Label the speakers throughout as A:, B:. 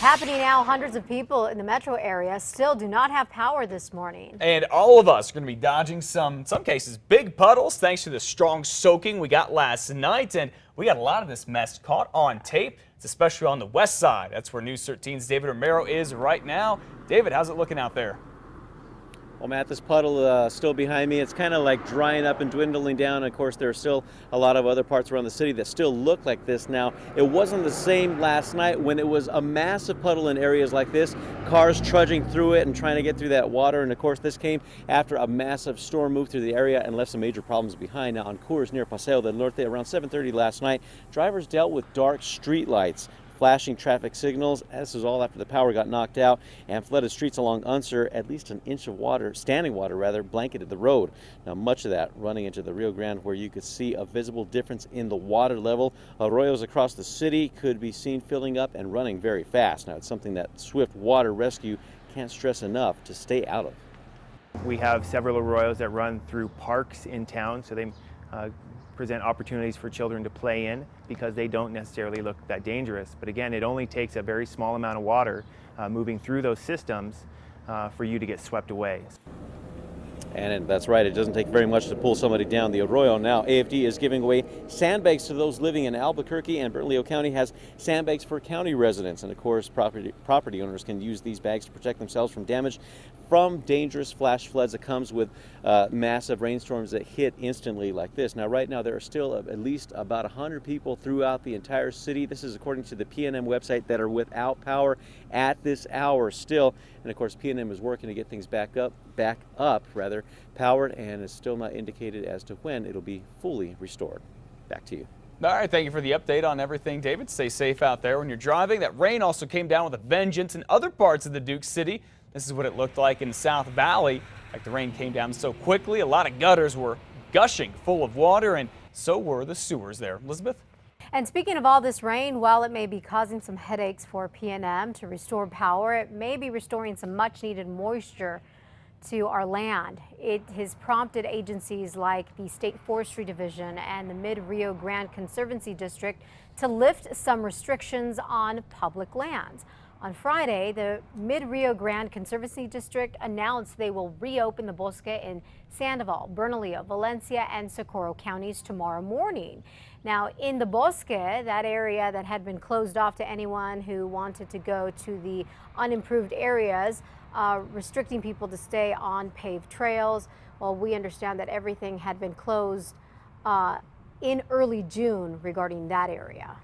A: Happening now, hundreds of people in the metro area still do not have power this morning.
B: And all of us are going to be dodging in some cases, big puddles thanks to the strong soaking we got last night. And we got a lot of this mess caught on tape. It's especially on the west side. That's where News 13's David Romero is right now. David, how's it looking out there?
C: Well, Matt, this puddle still behind me. It's kind of like drying up and dwindling down. Of course, there are still a lot of other parts around the city that still look like this now. It wasn't the same last night when it was a massive puddle in areas like this, cars trudging through it and trying to get through that water. And of course, this came after a massive storm moved through the area and left some major problems behind. Now, on Coors near Paseo del Norte around 7:30 last night, drivers dealt with dark street lights, flashing traffic signals. This is all after the power got knocked out, and flooded streets along Unser. At least an inch of water, standing water rather, blanketed the road. Now much of that running into the Rio Grande, where you could see a visible difference in the water level. Arroyos across the city could be seen filling up and running very fast. Now it's something that swift water rescue can't stress enough to stay out of.
D: We have several arroyos that run through parks in town, so they present opportunities for children to play in because they don't necessarily look that dangerous. But again, it only takes a very small amount of water moving through those systems for you to get swept away.
C: And that's right, it doesn't take very much to pull somebody down the arroyo. Now, AFD is giving away sandbags to those living in Albuquerque, and Bernalillo County has sandbags for county residents. And of course, property owners can use these bags to protect themselves from damage from dangerous flash floods that comes with massive rainstorms that hit instantly like this. Now, right now, there are still at least about 100 people throughout the entire city. This is according to the PNM website that are without power at this hour still. And of course, PNM is working to get things back up, powered, and is still not indicated as to when it'll be fully restored. Back to you.
B: All right, thank you for the update on everything, David. Stay safe out there when you're driving. That rain also came down with a vengeance in other parts of the Duke City. This is what it looked like in South Valley. Like the rain came down so quickly, a lot of gutters were gushing full of water, and so were the sewers there. Elizabeth?
A: And speaking of all this rain, while it may be causing some headaches for PNM to restore power, it may be restoring some much needed moisture to our land. It has prompted agencies like the State Forestry Division and the Mid-Rio Grande Conservancy District to lift some restrictions on public lands. On Friday, the Mid-Rio Grande Conservancy District announced they will reopen the Bosque in Sandoval, Bernalillo, Valencia, and Socorro counties tomorrow morning. Now, in the Bosque, that area that had been closed off to anyone who wanted to go to the unimproved areas, restricting people to stay on paved trails. Well, we understand that everything had been closed in early June regarding that area.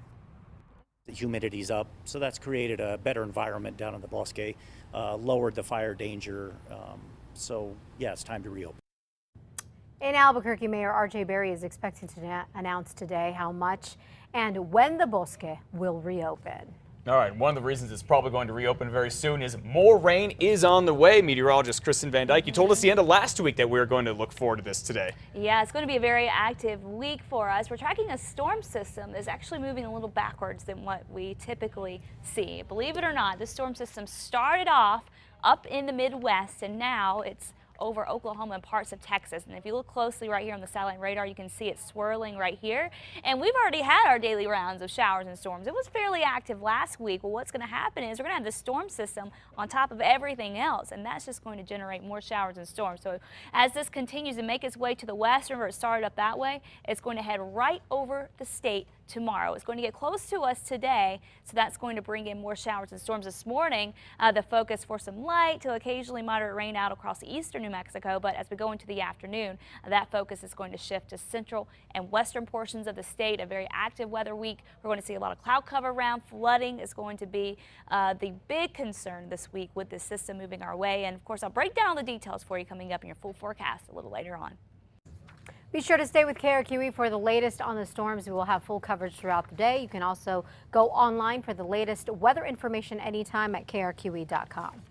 E: The humidity's up, so that's created a better environment down in the Bosque, lowered the fire danger. So, yeah, it's time to reopen.
A: In Albuquerque, Mayor R.J. Berry is expected to announce today how much and when the Bosque will reopen.
B: All right, one of the reasons it's probably going to reopen very soon is more rain is on the way. Meteorologist Kristen Van Dyke, you told us the end of last week that we were going to look forward to this today.
F: Yeah, it's going to be a very active week for us. We're tracking a storm system that's actually moving a little backwards than what we typically see. Believe it or not, this storm system started off up in the Midwest, and now it's over Oklahoma and parts of Texas. And if you look closely right here on the satellite radar, you can see it swirling right here. And we've already had our daily rounds of showers and storms. It was fairly active last week. Well, what's going to happen is we're going to have this storm system on top of everything else, and that's just going to generate more showers and storms. So as this continues to make its way to the west, remember it started up that way, it's going to head right over the state tomorrow. It's going to get close to us today, so that's going to bring in more showers and storms this morning. The focus for some light to occasionally moderate rain out across eastern New Mexico, but as we go into the afternoon, that focus is going to shift to central and western portions of the state. A very active weather week. We're going to see a lot of cloud cover around. Flooding is going to be the big concern this week with this system moving our way. And of course, I'll break down the details for you coming up in your full forecast a little later on.
A: Be sure to stay with KRQE for the latest on the storms. We will have full coverage throughout the day. You can also go online for the latest weather information anytime at krqe.com.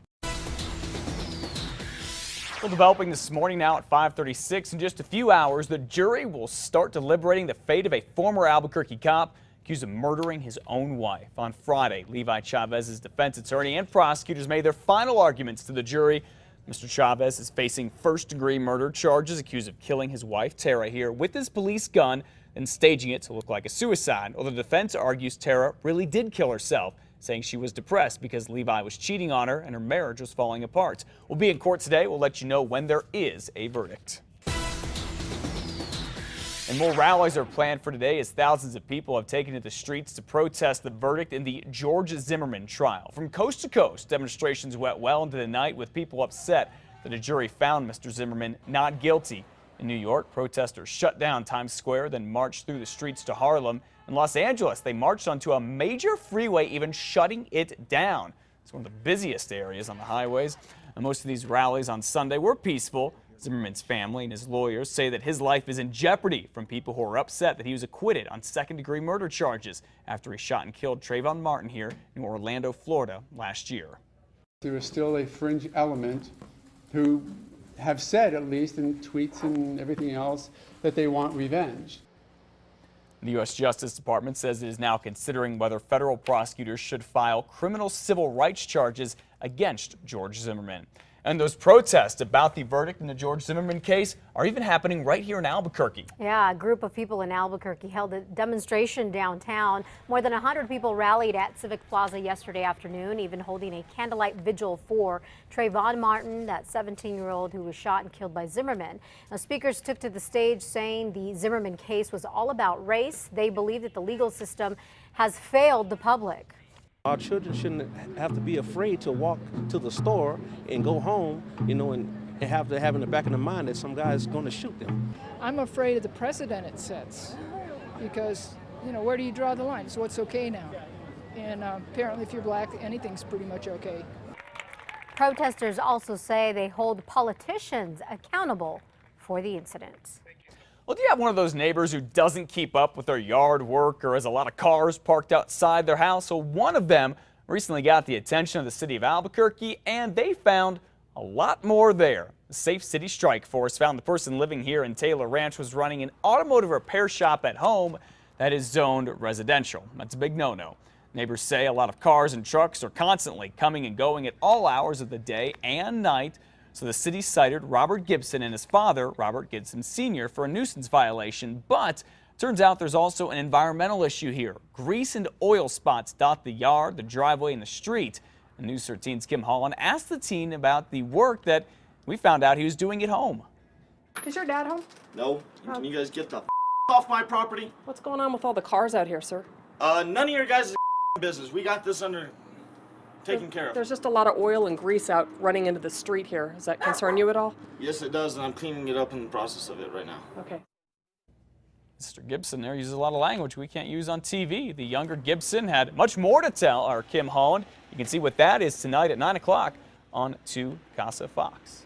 B: Well, developing this morning now at 5:36. In just a few hours, the jury will start deliberating the fate of a former Albuquerque cop accused of murdering his own wife. On Friday, Levi Chavez's defense attorney and prosecutors made their final arguments to the jury. Mr. Chavez is facing first-degree murder charges, accused of killing his wife, Tara, here with his police gun and staging it to look like a suicide. Well, the defense argues Tara really did kill herself saying she was depressed because Levi was cheating on her and her marriage was falling apart. We'll be in court today. We'll let you know when there is a verdict. And more rallies are planned for today as thousands of people have taken to the streets to protest the verdict in the George Zimmerman trial. From coast to coast, demonstrations went well into the night with people upset that a jury found Mr. Zimmerman not guilty. In New York, protesters shut down Times Square, then marched through the streets to Harlem. In Los Angeles, they marched onto a major freeway, even shutting it down. It's one of the busiest areas on the highways. And most of these rallies on Sunday were peaceful. Zimmerman's family and his lawyers say that his life is in jeopardy from people who are upset that he was acquitted on second-degree murder charges after he shot and killed Trayvon Martin here in Orlando, Florida last year.
G: There is still a fringe element who have said, at least in tweets and everything else, that they want revenge.
B: The U.S. Justice Department says it is now considering whether federal prosecutors should file criminal civil rights charges against George Zimmerman. And those protests about the verdict in the George Zimmerman case are even happening right here in Albuquerque.
A: Yeah, a group of people in Albuquerque held a demonstration downtown. More than 100 people rallied at Civic Plaza yesterday afternoon, even holding a candlelight vigil for Trayvon Martin, that 17-year-old who was shot and killed by Zimmerman. Now, speakers took to the stage saying the Zimmerman case was all about race. They believe that the legal system has failed the public.
H: Our children shouldn't have to be afraid to walk to the store and go home, and have to have in the back of the mind that some guy is going to shoot them.
I: I'm afraid of the precedent it sets because, where do you draw the line? So what's okay now? And apparently if you're black, anything's pretty much okay.
A: Protesters also say they hold politicians accountable for the incident.
B: Well, do you have one of those neighbors who doesn't keep up with their yard work or has a lot of cars parked outside their house? Well, one of them recently got the attention of the city of Albuquerque, and they found a lot more there. The Safe City Strike Force found the person living here in Taylor Ranch was running an automotive repair shop at home that is zoned residential. That's a big no-no. Neighbors say a lot of cars and trucks are constantly coming and going at all hours of the day and night. So the city cited Robert Gibson and his father, Robert Gibson Sr., for a nuisance violation. But turns out there's also an environmental issue here. Grease and oil spots dot the yard, the driveway, and the street. And News 13's Kim Holland asked the teen about the work that we found out he was doing at home.
J: Is your dad home?
K: No. Can you guys get the off my property?
J: What's going on with all the cars out here, sir?
K: None of your guys' business. We got this taken care of.
J: There's just a lot of oil and grease out running into the street here. Does that concern you at all?
K: Yes, it does, and I'm cleaning it up in the process of it right now.
J: Okay.
B: Mr. Gibson there uses a lot of language we can't use on TV. The younger Gibson had much more to tell our Kim Holland. You can see what that is tonight at 9 o'clock on 2 Casa Fox.